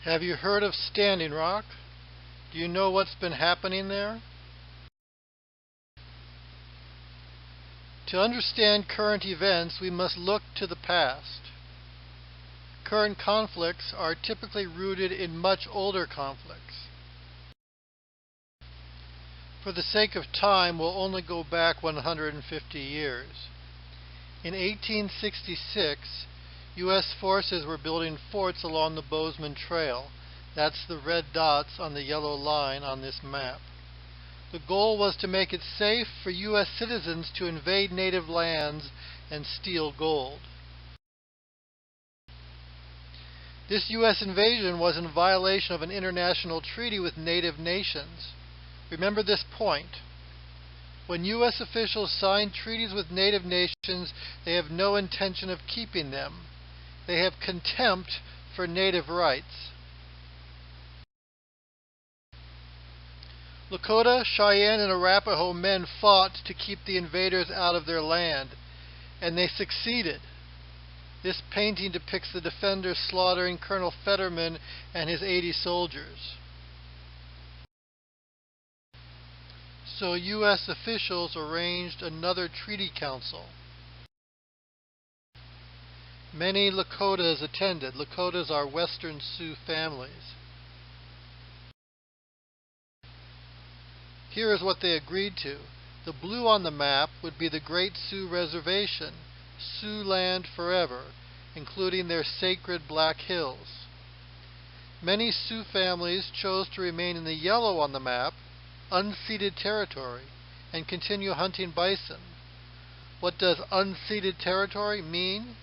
Have you heard of Standing Rock? Do you know what's been happening there? To understand current events, we must look to the past. Current conflicts are typically rooted in much older conflicts. For the sake of time, we'll only go back 150 years. In 1866, U.S. forces were building forts along the Bozeman Trail. That's the red dots on the yellow line on this map. The goal was to make it safe for U.S. citizens to invade native lands and steal gold. This U.S. invasion was in violation of an international treaty with native nations. Remember this point. When U.S. officials sign treaties with native nations, they have no intention of keeping them. They have contempt for native rights. Lakota, Cheyenne, and Arapaho men fought to keep the invaders out of their land, and they succeeded. This painting depicts the defenders slaughtering Colonel Fetterman and his 80 soldiers. So U.S. officials arranged another treaty council. Many Lakotas attended. Lakotas are Western Sioux families. Here is what they agreed to. The blue on the map would be the Great Sioux Reservation, Sioux land forever, including their sacred Black Hills. Many Sioux families chose to remain in the yellow on the map, unceded territory, and continue hunting bison. What does unceded territory mean?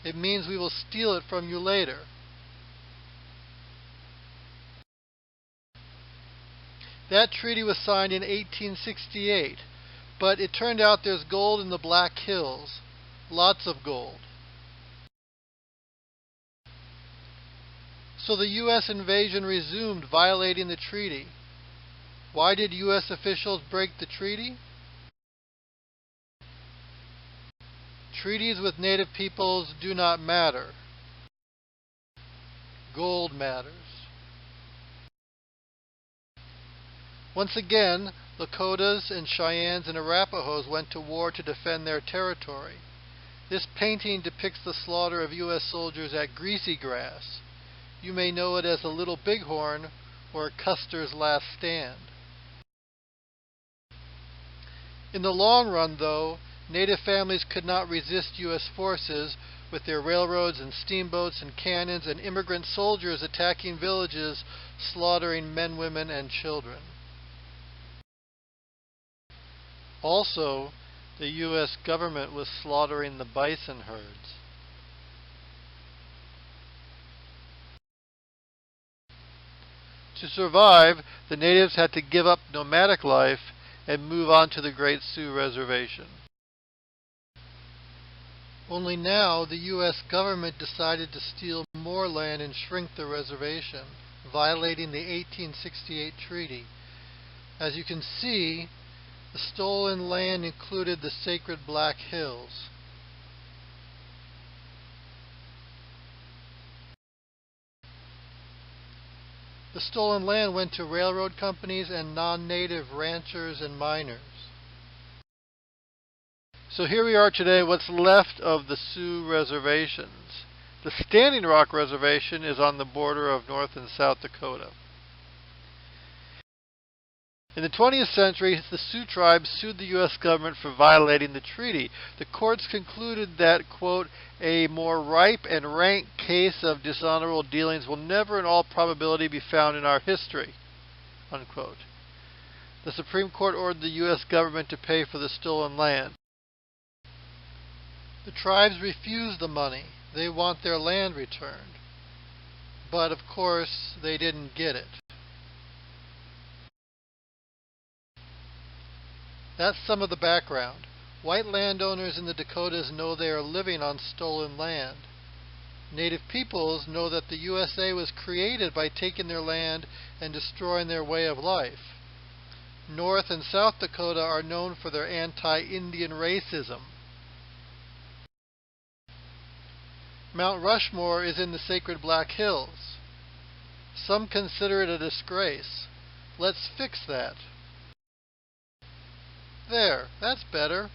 It means we will steal it from you later. That treaty was signed in 1868, but it turned out there's gold in the Black Hills, lots of gold. So the U.S. invasion resumed, violating the treaty. Why did U.S. officials break the treaty? Treaties with native peoples do not matter. Gold matters. Once again, Lakotas and Cheyennes and Arapahoes went to war to defend their territory. This painting depicts the slaughter of U.S. soldiers at Greasy Grass. You may know it as the Little Bighorn or Custer's Last Stand. In the long run, though, native families could not resist U.S. forces with their railroads and steamboats and cannons and immigrant soldiers attacking villages, slaughtering men, women, and children. Also, the U.S. government was slaughtering the bison herds. To survive, the natives had to give up nomadic life and move on to the Great Sioux Reservation. Only now the U.S. government decided to steal more land and shrink the reservation, violating the 1868 treaty. As you can see, the stolen land included the sacred Black Hills. The stolen land went to railroad companies and non-native ranchers and miners. So here we are today, what's left of the Sioux reservations. The Standing Rock Reservation is on the border of North and South Dakota. In the 20th century, the Sioux tribes sued the U.S. government for violating the treaty. The courts concluded that, quote, a more ripe and rank case of dishonorable dealings will never in all probability be found in our history, unquote. The Supreme Court ordered the U.S. government to pay for the stolen land. The tribes refused the money. They want their land returned. But, of course, they didn't get it. That's some of the background. White landowners in the Dakotas know they are living on stolen land. Native peoples know that the USA was created by taking their land and destroying their way of life. North and South Dakota are known for their anti-Indian racism. Mount Rushmore is in the sacred Black Hills. Some consider it a disgrace. Let's fix that. There, that's better.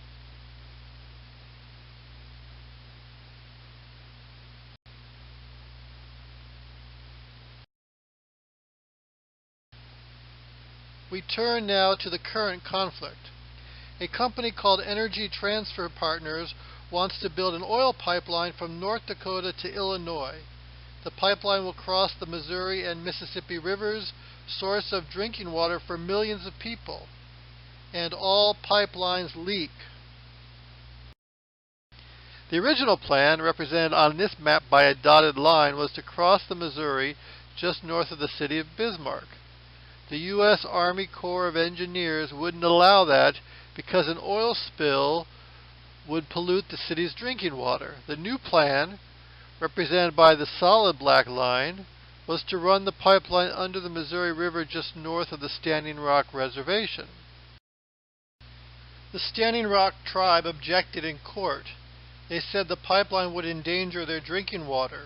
We turn now to the current conflict. A company called Energy Transfer Partners wants to build an oil pipeline from North Dakota to Illinois. The pipeline will cross the Missouri and Mississippi rivers, source of drinking water for millions of people. And all pipelines leak. The original plan, represented on this map by a dotted line, was to cross the Missouri just north of the city of Bismarck. The U.S. Army Corps of Engineers wouldn't allow that because an oil spill would pollute the city's drinking water. The new plan, represented by the solid black line, was to run the pipeline under the Missouri River just north of the Standing Rock Reservation. The Standing Rock tribe objected in court. They said the pipeline would endanger their drinking water,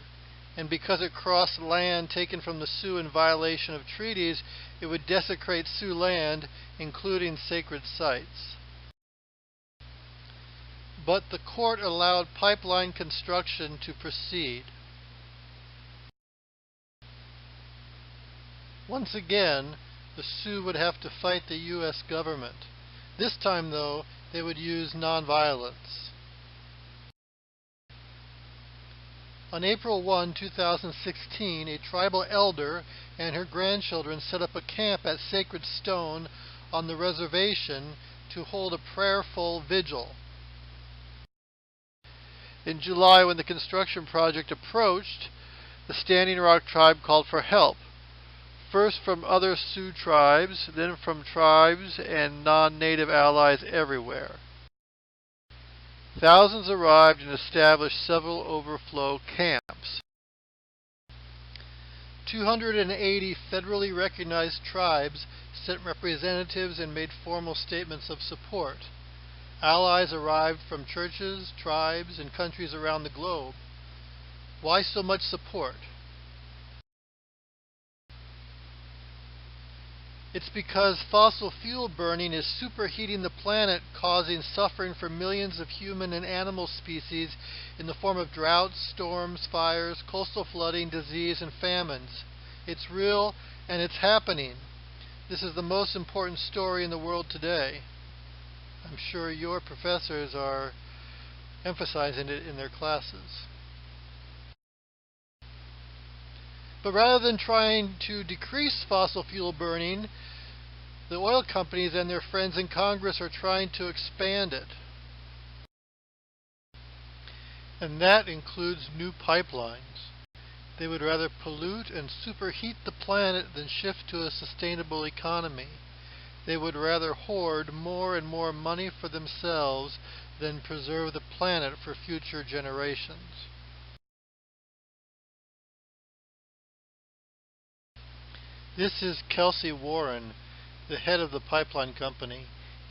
and because it crossed land taken from the Sioux in violation of treaties, it would desecrate Sioux land, including sacred sites. But the court allowed pipeline construction to proceed. Once again, the Sioux would have to fight the U.S. government. This time, though, they would use nonviolence. On April 1, 2016, a tribal elder and her grandchildren set up a camp at Sacred Stone on the reservation to hold a prayerful vigil. In July, when the construction project approached, the Standing Rock tribe called for help, first from other Sioux tribes, then from tribes and non-native allies everywhere. Thousands arrived and established several overflow camps. 280 federally recognized tribes sent representatives and made formal statements of support. Allies arrived from churches, tribes, and countries around the globe. Why so much support? It's because fossil fuel burning is superheating the planet, causing suffering for millions of human and animal species in the form of droughts, storms, fires, coastal flooding, disease, and famines. It's real, and it's happening. This is the most important story in the world today. I'm sure your professors are emphasizing it in their classes. But rather than trying to decrease fossil fuel burning, the oil companies and their friends in Congress are trying to expand it. And that includes new pipelines. They would rather pollute and superheat the planet than shift to a sustainable economy. They would rather hoard more and more money for themselves than preserve the planet for future generations. This is Kelsey Warren, the head of the pipeline company.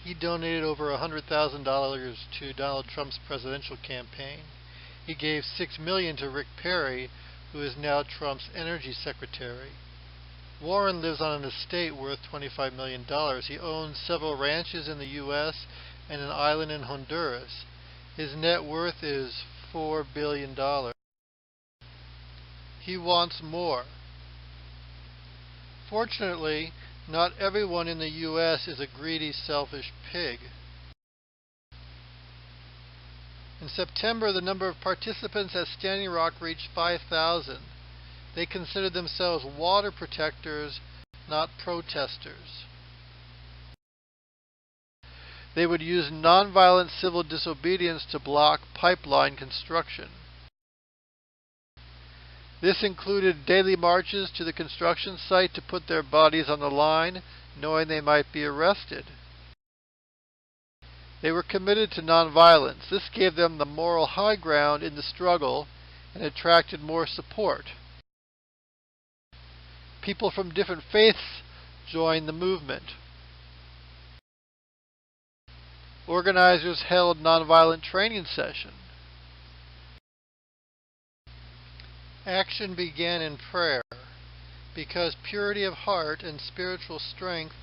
He donated over $100,000 to Donald Trump's presidential campaign. He gave $6 million to Rick Perry, who is now Trump's energy secretary. Warren lives on an estate worth $25 million. He owns several ranches in the U.S. and an island in Honduras. His net worth is $4 billion. He wants more. Fortunately, not everyone in the U.S. is a greedy, selfish pig. In September, the number of participants at Standing Rock reached 5,000. They considered themselves water protectors, not protesters. They would use nonviolent civil disobedience to block pipeline construction. This included daily marches to the construction site to put their bodies on the line, knowing they might be arrested. They were committed to nonviolence. This gave them the moral high ground in the struggle and attracted more support. People from different faiths joined the movement. Organizers held nonviolent training sessions. Action began in prayer. because purity of heart and spiritual strength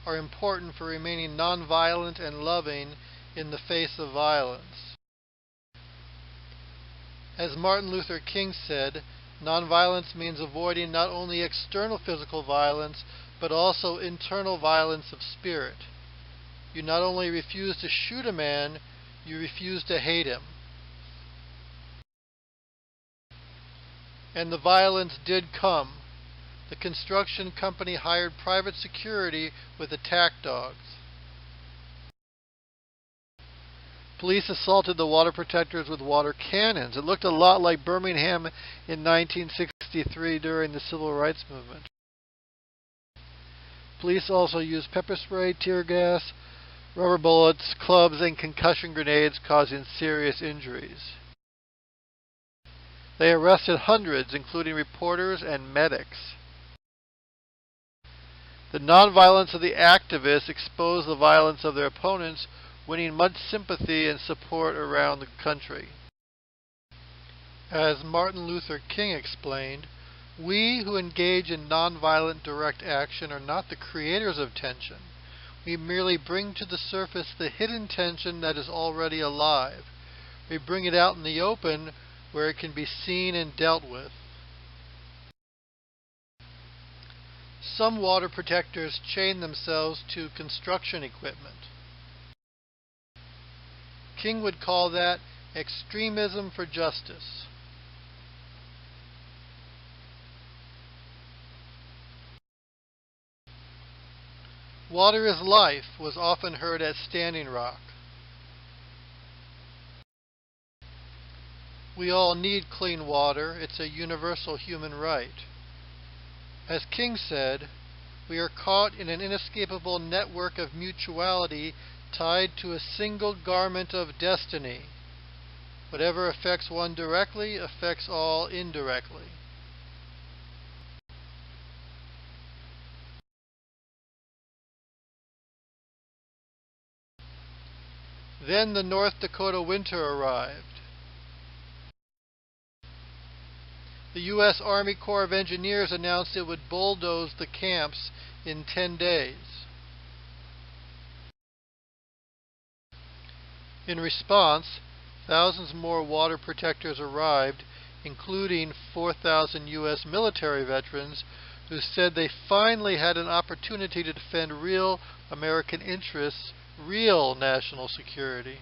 are important for remaining nonviolent and loving in the face of violence. As Martin Luther King said, nonviolence means avoiding not only external physical violence, but also internal violence of spirit. You not only refuse to shoot a man, you refuse to hate him. And the violence did come. The construction company hired private security with attack dogs. Police assaulted the water protectors with water cannons. It looked a lot like Birmingham in 1963 during the Civil Rights Movement. Police also used pepper spray, tear gas, rubber bullets, clubs, and concussion grenades, causing serious injuries. They arrested hundreds, including reporters and medics. The nonviolence of the activists exposed the violence of their opponents, winning much sympathy and support around the country. As Martin Luther King explained, we who engage in nonviolent direct action are not the creators of tension. We merely bring to the surface the hidden tension that is already alive. We bring it out in the open where it can be seen and dealt with. Some water protectors chain themselves to construction equipment. King would call that extremism for justice. Water is life was often heard at Standing Rock. We all need clean water. It's a universal human right. As King said, we are caught in an inescapable network of mutuality tied to a single garment of destiny. Whatever affects one directly affects all indirectly. Then the North Dakota winter arrived. The U.S. Army Corps of Engineers announced it would bulldoze the camps in 10 days. In response, thousands more water protectors arrived, including 4,000 U.S. military veterans who said they finally had an opportunity to defend real American interests, real national security.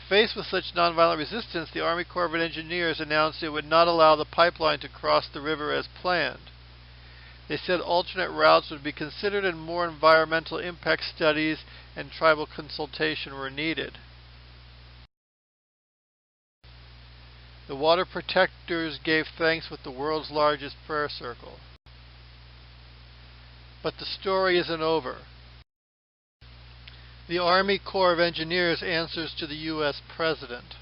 Faced with such nonviolent resistance, the Army Corps of Engineers announced it would not allow the pipeline to cross the river as planned. They said alternate routes would be considered and more environmental impact studies and tribal consultation were needed. The water protectors gave thanks with the world's largest prayer circle. But the story isn't over. The Army Corps of Engineers answers to the U.S. President.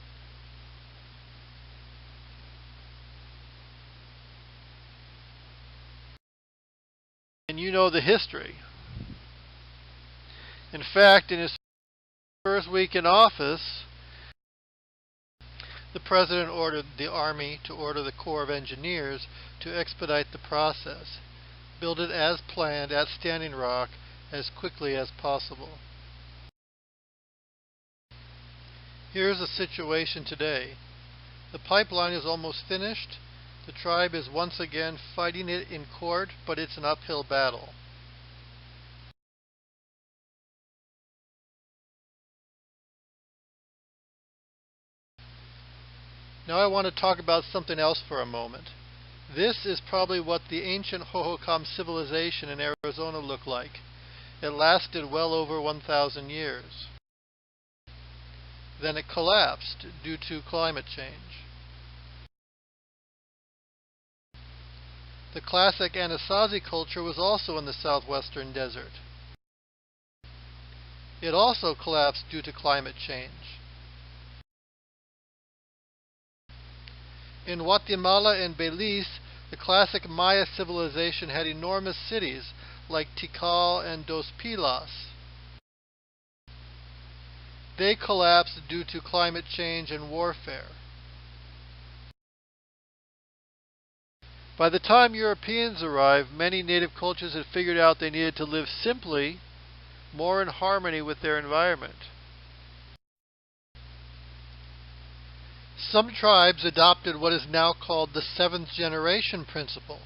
And you know the history. In fact, in his first week in office, the President ordered the Army to order the Corps of Engineers to expedite the process, build it as planned at Standing Rock as quickly as possible. Here's the situation today. The pipeline is almost finished. The tribe is once again fighting it in court, but it's an uphill battle. Now I want to talk about something else for a moment. This is probably what the ancient Hohokam civilization in Arizona looked like. It lasted well over 1,000 years. Then it collapsed due to climate change. The classic Anasazi culture was also in the southwestern desert. It also collapsed due to climate change. In Guatemala and Belize, the classic Maya civilization had enormous cities like Tikal and Dos Pilas. They collapsed due to climate change and warfare. By the time Europeans arrived, many native cultures had figured out they needed to live simply, more in harmony with their environment. Some tribes adopted what is now called the seventh generation principle.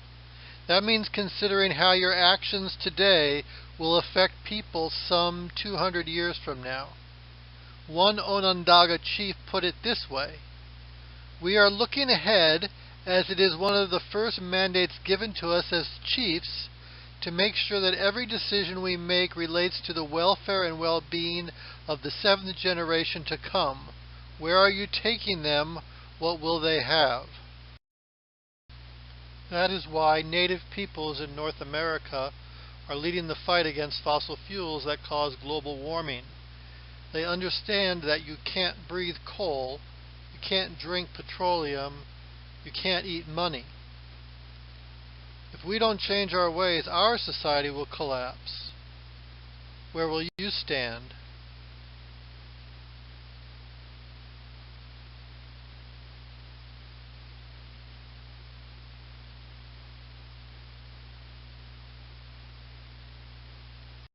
That means considering how your actions today will affect people some 200 years from now. One Onondaga chief put it this way: "We are looking ahead, as it is one of the first mandates given to us as chiefs to make sure that every decision we make relates to the welfare and well-being of the seventh generation to come. Where are you taking them? What will they have?" That is why native peoples in North America are leading the fight against fossil fuels that cause global warming. They understand that you can't breathe coal, you can't drink petroleum, you can't eat money. If we don't change our ways, our society will collapse. Where will you stand?